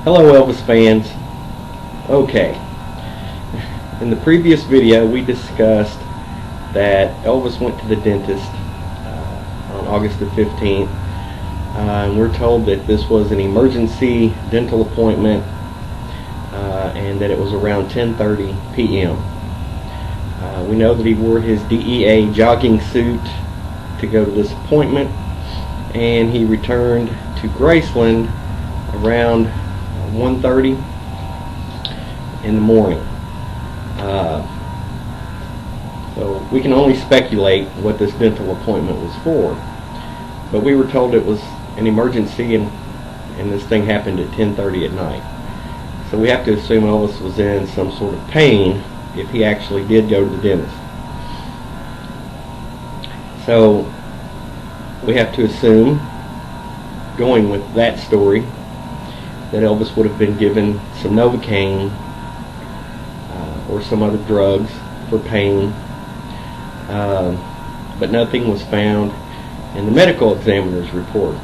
Hello Elvis fans. Okay, in the previous video we discussed that Elvis went to the dentist on August the 15th, and we're told that this was an emergency dental appointment and that it was around 10:30 p.m. We know that he wore his DEA jogging suit to go to this appointment, and he returned to Graceland around 1:30 in the morning. So we can only speculate what this dental appointment was for, but we were told it was an emergency, and this thing happened at 10:30 at night. So we have to assume Elvis was in some sort of pain if he actually did go to the dentist. So we have to assume, going with that story, that Elvis would have been given some Novocaine or some other drugs for pain, but nothing was found in the medical examiner's report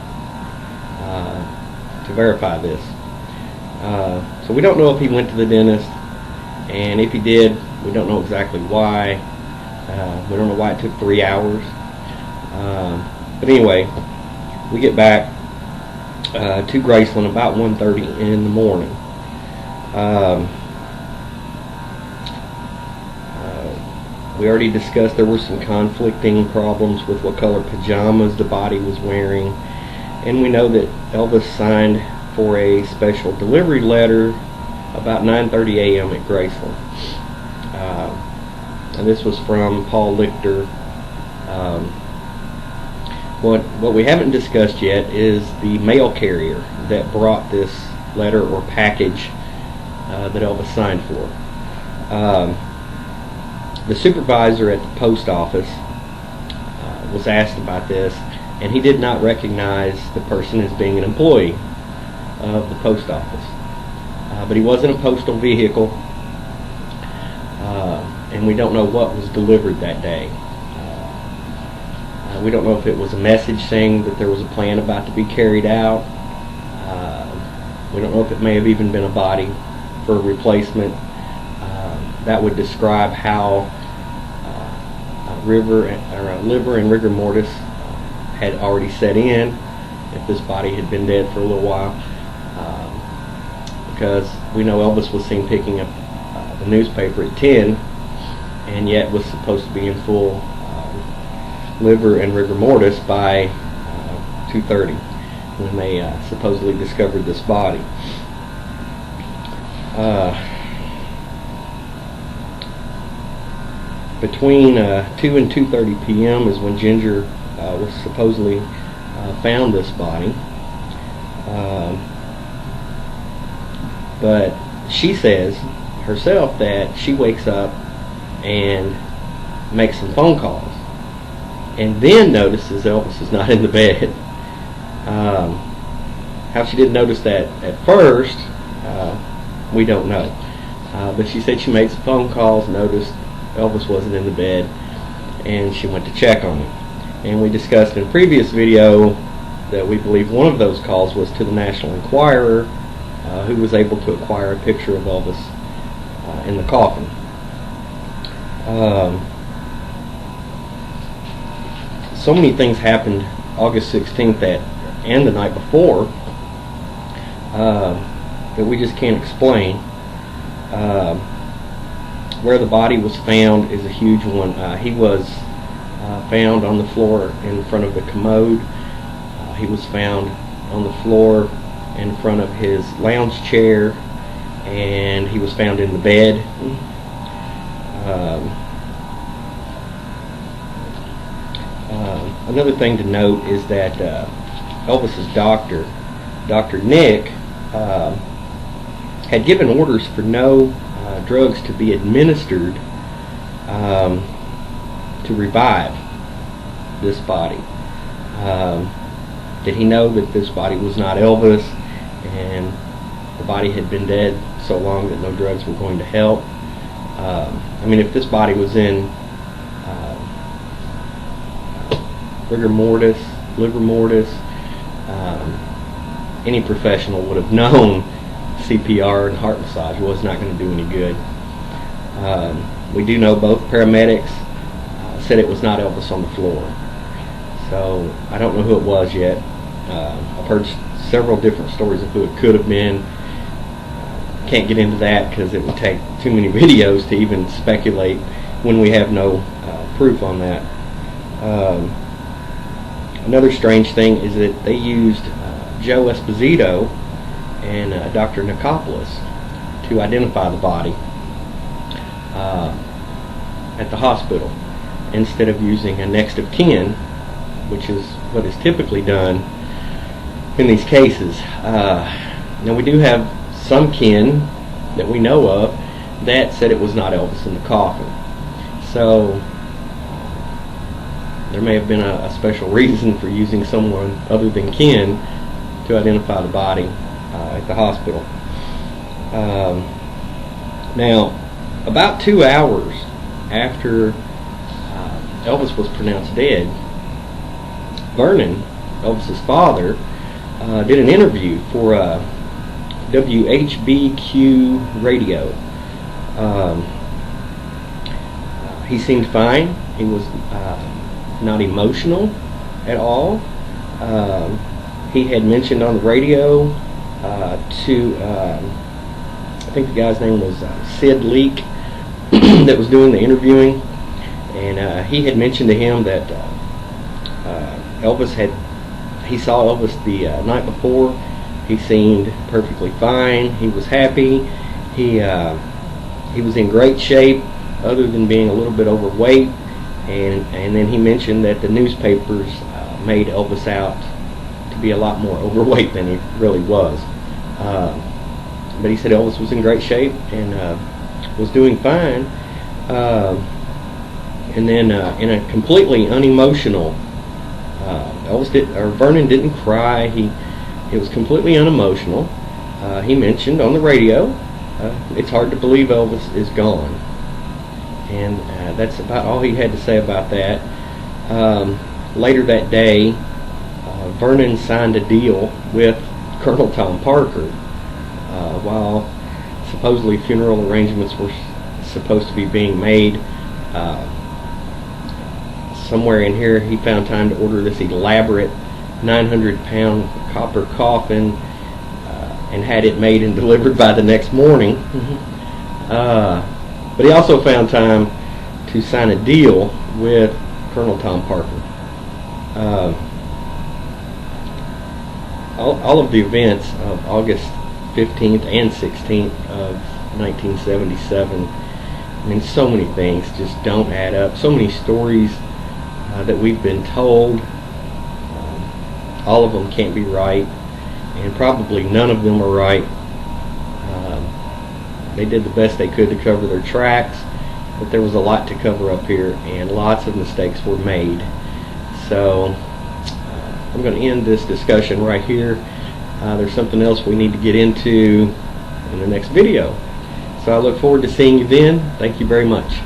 to verify this. So we don't know if he went to the dentist, and if he did, we don't know exactly why. We don't know why it took 3 hours. But anyway, we get back to Graceland about 1:30 in the morning. We already discussed there were some conflicting problems with what color pajamas the body was wearing, and we know that Elvis signed for a special delivery letter about 9:30 a.m. at Graceland. And this was from Paul Lichter. What we haven't discussed yet is the mail carrier that brought this letter or package that Elvis signed for. The supervisor at the post office was asked about this, and he did not recognize the person as being an employee of the post office. But he was in a postal vehicle, and we don't know what was delivered that day. We don't know if it was a message saying that there was a plan about to be carried out. We don't know if it may have even been a body for a replacement. That would describe how liver and rigor mortis had already set in if this body had been dead for a little while. Because we know Elvis was seen picking up the newspaper at 10, and yet was supposed to be in full liver and rigor mortis by 2:30 when they supposedly discovered this body. Between 2 and 2:30 p.m. is when Ginger was supposedly found this body. But she says herself that she wakes up and makes some phone calls, and then notices Elvis is not in the bed. How she didn't notice that at first, we don't know. But she said she made some phone calls, noticed Elvis wasn't in the bed, and she went to check on him. And we discussed in a previous video that we believe one of those calls was to the National Enquirer, who was able to acquire a picture of Elvis in the coffin. So many things happened August 16th and the night before that we just can't explain. Where the body was found is a huge one. He was found on the floor in front of the commode. He was found on the floor in front of his lounge chair, and he was found in the bed. Another thing to note is that Elvis's doctor, Dr. Nick, had given orders for no drugs to be administered to revive this body. Did he know that this body was not Elvis, and the body had been dead so long that no drugs were going to help? I mean, if this body was in rigor mortis, liver mortis, any professional would have known CPR and heart massage was not going to do any good. We do know both paramedics said it was not Elvis on the floor. So I don't know who it was yet. I've heard several different stories of who it could have been. Can't get into that because it would take too many videos to even speculate when we have no proof on that. Another strange thing is that they used Joe Esposito and Dr. Nicopolis to identify the body at the hospital instead of using a next of kin, which is what is typically done in these cases. Now we do have some kin that we know of that said it was not Elvis in the coffin. So there may have been a special reason for using someone other than kin to identify the body at the hospital. Now, about 2 hours after Elvis was pronounced dead, Vernon, Elvis's father, did an interview for WHBQ radio. He seemed fine. He was not emotional at all. He had mentioned on the radio to, I think the guy's name was Sid Leak, that was doing the interviewing, and he had mentioned to him that he saw Elvis the night before. He seemed perfectly fine. He was happy. He was in great shape, other than being a little bit overweight. And then he mentioned that the newspapers made Elvis out to be a lot more overweight than he really was. But he said Elvis was in great shape and was doing fine. And then in a completely unemotional, Vernon didn't cry. He was completely unemotional. He mentioned on the radio, it's hard to believe Elvis is gone. And that's about all he had to say about that. Later that day, Vernon signed a deal with Colonel Tom Parker. While supposedly funeral arrangements were supposed to be being made, somewhere in here he found time to order this elaborate 900-pound copper coffin and had it made and delivered by the next morning. But he also found time to sign a deal with Colonel Tom Parker. All of the events of August 15th and 16th of 1977, I mean, so many things just don't add up. So many stories that we've been told. All of them can't be right, and probably none of them are right. They did the best they could to cover their tracks, but there was a lot to cover up here, and lots of mistakes were made. So I'm going to end this discussion right here. There's something else we need to get into in the next video. So I look forward to seeing you then. Thank you very much.